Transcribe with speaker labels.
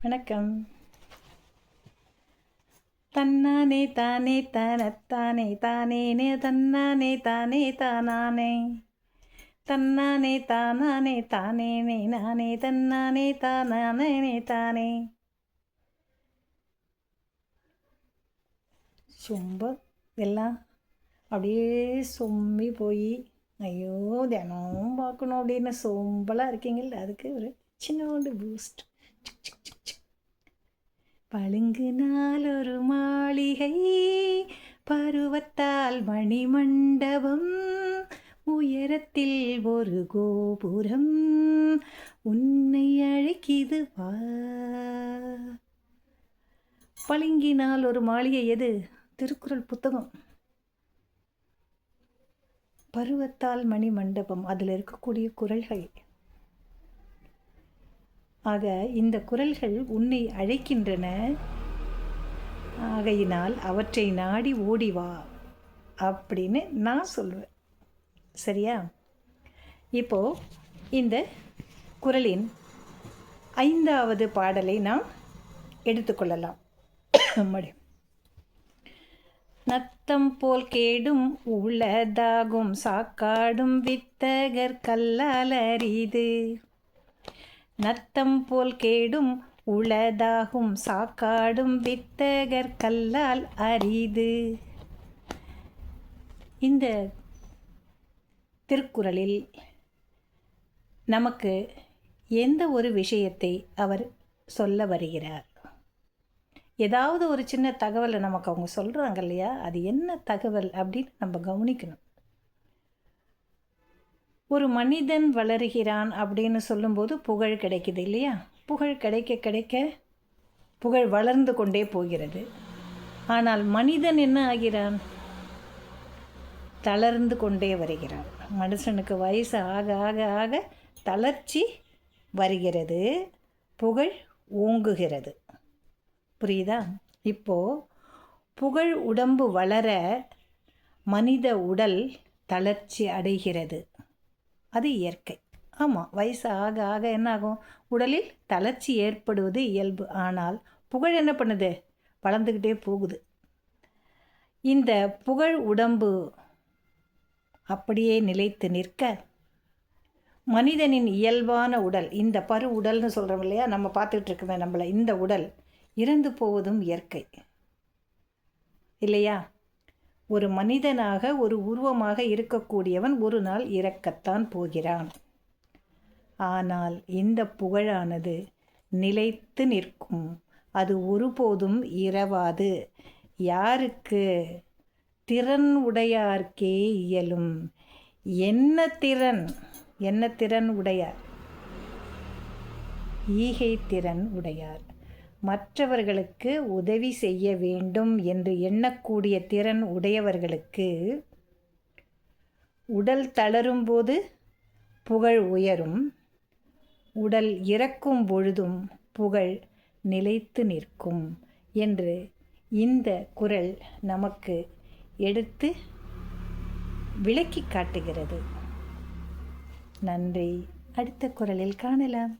Speaker 1: வணக்கம். தன்னானே தானே தனத்தானே தானேனே தன்னானே தானே தானானே தன்னானே தானானே தானேனே நானே தன்னானே தானானே தானே. ரொம்ப எல்லாம் அப்படியே சொம்பி போய் ஐயோ தினம் பார்க்கணும் அப்படின்னு சோம்பலாக இருக்கீங்கள்ல, அதுக்கு ஒரு சின்னோண்டு பூஸ்ட். பளிங்குனால் ஒரு மாளிகை, பருவத்தால் மணிமண்டபம், உயரத்தில் ஒரு கோபுரம் உன்னை அழைக்கிது வா. பளிங்கினால் ஒரு மாளிகை எது? திருக்குறள் புத்தகம். பருவத்தால் மணிமண்டபம், அதில் இருக்கக்கூடிய குறள்கள். ஆக இந்த குறள்கள் உன்னை அழைக்கின்றன. ஆகையினால் அவற்றை நாடி ஓடி வா அப்படின்னு நான் சொல்லுவேன். சரியா? இப்போது இந்த குறளின் 5வது பாடலை நாம் எடுத்துக்கொள்ளலாம். நத்தம் போல் கேடும் உளதாகும் சாக்காடும் வித்தகர் கல்லால் அரிது. நத்தம் போல் கேடும் உளதாகும் சாக்காடும் வித்தகர் கல்லால் அரிது. இந்த திருக்குறளில் நமக்கு எந்த ஒரு விஷயத்தை அவர் சொல்ல வருகிறார்? ஏதாவது ஒரு சின்ன தகவலை நமக்கு அவங்க சொல்கிறாங்க இல்லையா, அது என்ன தகவல் அப்படின்னு நம்ம கவனிக்கணும். ஒரு மனிதன் வளருகிறான் அப்படின்னு சொல்லும்போது புகழ் கிடைக்குது இல்லையா? புகழ் கிடைக்க கிடைக்க புகழ் வளர்ந்து கொண்டே போகிறது. ஆனால் மனிதன் என்ன ஆகிறான்? தளர்ந்து கொண்டே வருகிறான். மனுஷனுக்கு வயசு ஆக ஆக ஆக தளர்ச்சி வருகிறது, புகழ் ஓங்குகிறது. புரியுதா? இப்போது புகழ் உடம்பு வளர மனித உடல் தளர்ச்சி அடைகிறது. அது இயற்கை. ஆமாம், வயசு ஆக ஆக என்ன ஆகும்? உடலில் தளர்ச்சி ஏற்படுவது இயல்பு. ஆனால் புகழ் என்ன பண்ணுது? வளர்ந்துக்கிட்டே போகுது. இந்த புகழ் உடம்பு அப்படியே நிலைத்து நிற்க மனிதனின் இயல்பான உடல், இந்த பரு உடல்னு சொல்கிறோம் இல்லையா, நம்ம பார்த்துக்கிட்டு இருக்கோமே நம்மளை, இந்த உடல் இறந்து போவதும் இயற்கை இல்லையா? ஒரு மனிதனாக ஒரு உருவமாக இருக்கக்கூடியவன் ஒரு நாள் இறக்கத்தான் போகிறான். ஆனால் இந்த புகழானது நிலைத்து நிற்கும். அது ஒருபோதும் இரவாது. யாருக்கு? திறன் உடையார்க்கே இயலும். என்ன திறன்? என்ன திறன் உடையார்? ஈகை திறன் உடையார். மற்றவர்களுக்கு உதவி செய்ய வேண்டும் என்று எண்ணக்கூடிய திறன் உடையவர்களுக்கு உடல் தளரும்போது புகழ் உயரும், உடல் இறக்கும் பொழுதும் புகழ் நிலைத்து நிற்கும் என்று இந்த குறள் நமக்கு எடுத்து விளக்கி காட்டுகிறது. நன்றி. அடுத்த குறளில் காணலாம்.